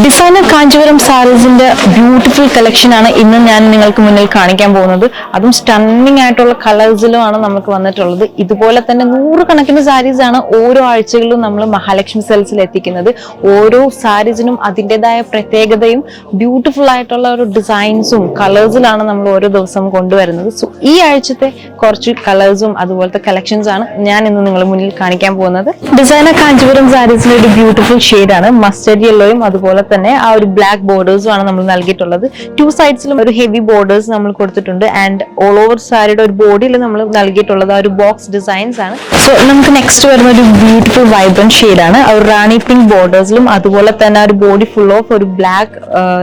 Designer Kanchipuram സാരീസിന്റെ beautiful collection ആണ് ഇന്ന് ഞാൻ നിങ്ങൾക്ക് മുന്നിൽ കാണിക്കാൻ പോകുന്നത്. അതും സ്റ്റണ്ണിങ് ആയിട്ടുള്ള കളേഴ്സിലുമാണ് നമുക്ക് വന്നിട്ടുള്ളത്. ഇതുപോലെ തന്നെ നൂറുകണക്കിന് സാരീസ് ആണ് ഓരോ ആഴ്ചകളിലും നമ്മൾ മഹാലക്ഷ്മി സെൽസിൽ എത്തിക്കുന്നത്. ഓരോ സാരീസിനും അതിൻ്റെതായ പ്രത്യേകതയും ബ്യൂട്ടിഫുൾ ആയിട്ടുള്ള ഒരു ഡിസൈൻസും കളേഴ്സിലാണ് നമ്മൾ ഓരോ ദിവസവും കൊണ്ടുവരുന്നത്. സോ ഈ ആഴ്ചത്തെ കുറച്ച് കളേഴ്സും അതുപോലത്തെ കളക്ഷൻസ് ആണ് ഞാൻ ഇന്ന് നിങ്ങളുടെ മുന്നിൽ കാണിക്കാൻ പോകുന്നത്. ഡിസൈനർ കാഞ്ചീപുരം സാരീസിന്റെ ഒരു ബ്യൂട്ടിഫുൾ ഷെയ്ഡാണ് മസ്റ്റർഡ് യെല്ലോയും അതുപോലെ തന്നെ ആ ഒരു ബ്ലാക്ക് ബോർഡേഴ്സും ആണ് നമ്മൾ നൽകിയിട്ടുള്ളത്. ടു സൈഡ്സിലും ഒരു ഹെവി ബോർഡേഴ്സ് നമ്മൾ കൊടുത്തിട്ടുണ്ട്. ആൻഡ് ഓൾ ഓവർ സാരിയുടെ ഒരു ബോഡിയിൽ നമ്മൾ നൽകിയിട്ടുള്ളത് ആ ഒരു ബോക്സ് ഡിസൈൻസ് ആണ്. സോ നമുക്ക് നെക്സ്റ്റ് വരുന്ന ഒരു ബ്യൂട്ടിഫുൾ വൈബ്രന്റ് ഷെയ്ഡാണ്. ഒരു റാണി പിങ്ക് ബോർഡേഴ്സിലും അതുപോലെ തന്നെ ഒരു ബോഡി ഫുൾ ഓഫ് ഒരു ബ്ലാക്ക്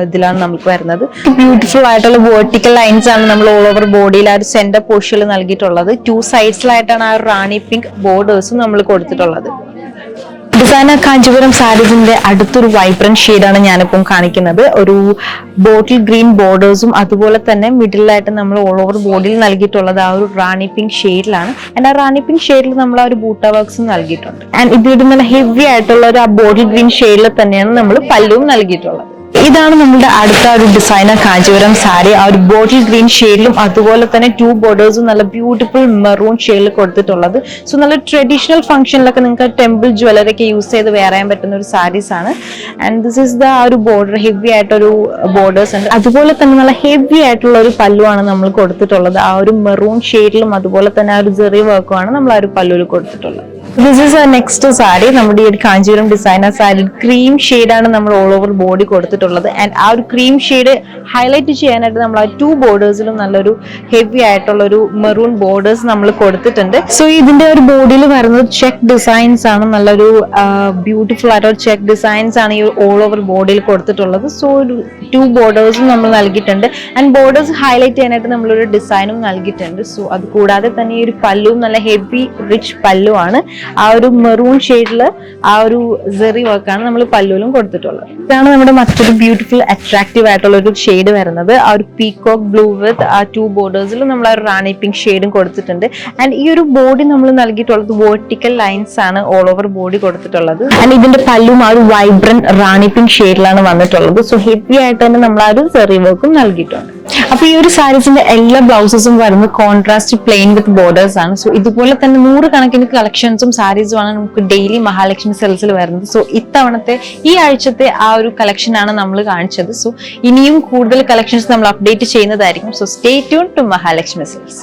ഇതിലാണ് നമുക്ക് വരുന്നത്. ബ്യൂട്ടിഫുൾ ആയിട്ടുള്ള വെർട്ടിക്കൽ ലൈൻസ് ആണ് നമ്മൾ ഓൾ ഓവർ ബോഡിയിൽ ആ ഒരു സെന്റർ പോർഷനിൽ നൽകിയിട്ടുള്ളത്. ടു സൈഡ്സിലായിട്ടാണ് ആ ഒരു റാണി പിങ്ക് ബോർഡേഴ്സും നമ്മൾ കൊടുത്തിട്ടുള്ളത്. ഡിസൈനർ കാഞ്ചീപുരം സാരീസിന്റെ അടുത്തൊരു വൈബ്രന്റ് ഷെയ്ഡാണ് ഞാനിപ്പം കാണിക്കുന്നത്. ഒരു ബോട്ടിൽ ഗ്രീൻ ബോർഡേഴ്സും അതുപോലെ തന്നെ മിഡിലായിട്ട് നമ്മൾ ഓൾ ഓവർ ബോഡിയിൽ നൽകിയിട്ടുള്ളത് ആ ഒരു റാണി പിങ്ക് ഷെയ്ഡിലാണ്. ആൻഡ് ആ റാണി പിങ്ക് ഷെയ്ഡിൽ നമ്മൾ ആ ഒരു ബൂട്ട വർക്ക്സും നൽകിയിട്ടുണ്ട്. ആൻഡ് ഇതിൽ നല്ല ഹെവി ആയിട്ടുള്ള ഒരു ആ ബോട്ടിൽ ഗ്രീൻ ഷെയ്ഡിൽ തന്നെയാണ് നമ്മൾ പല്ലുവും നൽകിയിട്ടുള്ളത്. ഇതാണ് നമ്മുടെ അടുത്ത ഒരു ഡിസൈനർ കാഞ്ചീപുരം സാരി. ആ ഒരു ബോട്ടിൽ ഗ്രീൻ ഷെയ്ഡിലും അതുപോലെ തന്നെ ടു ബോർഡേഴ്സും നല്ല ബ്യൂട്ടിഫുൾ മെറൂൺ ഷെയ്ഡിൽ കൊടുത്തിട്ടുള്ളത്. സോ നല്ല ട്രഡീഷണൽ ഫംഗ്ഷനിലൊക്കെ നിങ്ങൾക്ക് ടെമ്പിൾ ജ്വല്ലറി ഒക്കെ യൂസ് ചെയ്ത് വെയർ ചെയ്യാൻ പറ്റുന്ന ഒരു സാരീസ് ആണ്. ആൻഡ് ദിസ് ഇസ് ദ ഒരു ബോർഡർ, ഹെവി ആയിട്ടൊരു ബോർഡേഴ്സ് ഉണ്ട്. അതുപോലെ തന്നെ നല്ല ഹെവി ആയിട്ടുള്ള ഒരു പല്ലുവാണ് നമ്മൾ കൊടുത്തിട്ടുള്ളത്. ആ ഒരു മെറൂൺ ഷെയ്ഡിലും അതുപോലെ തന്നെ ആ ഒരു ജെറി വർക്കുമാണ് നമ്മൾ ആ ഒരു പല്ലുവിൽ കൊടുത്തിട്ടുള്ളത്. This is next sari. നമ്മുടെ ഈ ഒരു കാഞ്ചീപുരം ഡിസൈനർ സാരി ക്രീം ഷെയ്ഡാണ് നമ്മൾ ഓൾ ഓവർ ബോഡി കൊടുത്തിട്ടുള്ളത്. ആൻഡ് ആ ഒരു ക്രീം ഷെയ്ഡ് ഹൈലൈറ്റ് ചെയ്യാനായിട്ട് നമ്മൾ ആ ടു ബോർഡേഴ്സിലും നല്ലൊരു ഹെവി ആയിട്ടുള്ള ഒരു മെറൂൺ ബോർഡേഴ്സ് നമ്മൾ കൊടുത്തിട്ടുണ്ട്. സോ ഇതിന്റെ ഒരു ബോഡിയിൽ വരുന്നത് ചെക്ക് ഡിസൈൻസ് ആണ്. നല്ലൊരു ബ്യൂട്ടിഫുൾ ആയിട്ടുള്ള ചെക്ക് ഡിസൈൻസ് ആണ് ഈ ഓൾ ഓവർ ബോഡിയിൽ കൊടുത്തിട്ടുള്ളത്. സോ ടു ബോർഡേഴ്സും നമ്മൾ നൽകിയിട്ടുണ്ട്. ആൻഡ് ബോർഡേഴ്സ് ഹൈലൈറ്റ് ചെയ്യാനായിട്ട് നമ്മളൊരു ഡിസൈനും നൽകിയിട്ടുണ്ട്. സോ അത് കൂടാതെ തന്നെ ഈ ഒരു പല്ലുവും നല്ല ഹെവി റിച്ച് പല്ലുവാണ്. ആ ഒരു മെറൂൺ ഷെയ്ഡില് ആ ഒരു ജെറി വർക്കാണ് നമ്മൾ പല്ലുവിലും കൊടുത്തിട്ടുള്ളത്. ഇതാണ് നമ്മുടെ മറ്റൊരു ബ്യൂട്ടിഫുൾ അട്രാക്റ്റീവ് ആയിട്ടുള്ള ഒരു ഷെയ്ഡ് വരുന്നത്. ആ ഒരു പീകോക്ക് ബ്ലൂ വിത്ത് ആ ടു ബോർഡേഴ്സിലും നമ്മൾ ആ ഒരു റാണി പിങ്ക് ഷെയ്ഡും കൊടുത്തിട്ടുണ്ട്. ആൻഡ് ഈ ഒരു ബോഡി നമ്മൾ നൽകിയിട്ടുള്ളത് വെർട്ടിക്കൽ ലൈൻസ് ആണ് ഓൾ ഓവർ ബോഡി കൊടുത്തിട്ടുള്ളത്. ആൻഡ് ഇതിന്റെ പല്ലും ആ ഒരു വൈബ്രന്റ് റാണി പിങ്ക് ഷെയ്ഡിലാണ് വന്നിട്ടുള്ളത്. സോ ഹെവി ആയിട്ട് തന്നെ നമ്മൾ ആ ഒരു ജെറി വർക്കും നൽകിയിട്ടുണ്ട്. അപ്പൊ ഈ ഒരു സാരീസിന്റെ എല്ലാ ബ്ലൗസസും വരുന്നത് കോൺട്രാസ്റ്റ് പ്ലെയിൻ വിത്ത് ബോർഡേഴ്സ് ആണ്. സോ ഇതുപോലെ തന്നെ നൂറുകണക്കിന് കളക്ഷൻസും സാരീസും ആണ് നമുക്ക് ഡെയിലി മഹാലക്ഷ്മി സെൽസിൽ വരുന്നത്. സോ ഇത്തവണത്തെ ഈ ആഴ്ചത്തെ ആ ഒരു കളക്ഷൻ ആണ് നമ്മൾ കാണിച്ചത്. സോ ഇനിയും കൂടുതൽ കളക്ഷൻസ് നമ്മൾ അപ്ഡേറ്റ് ചെയ്യുന്നതായിരിക്കും. So stay tune to Mahalakshmi cells.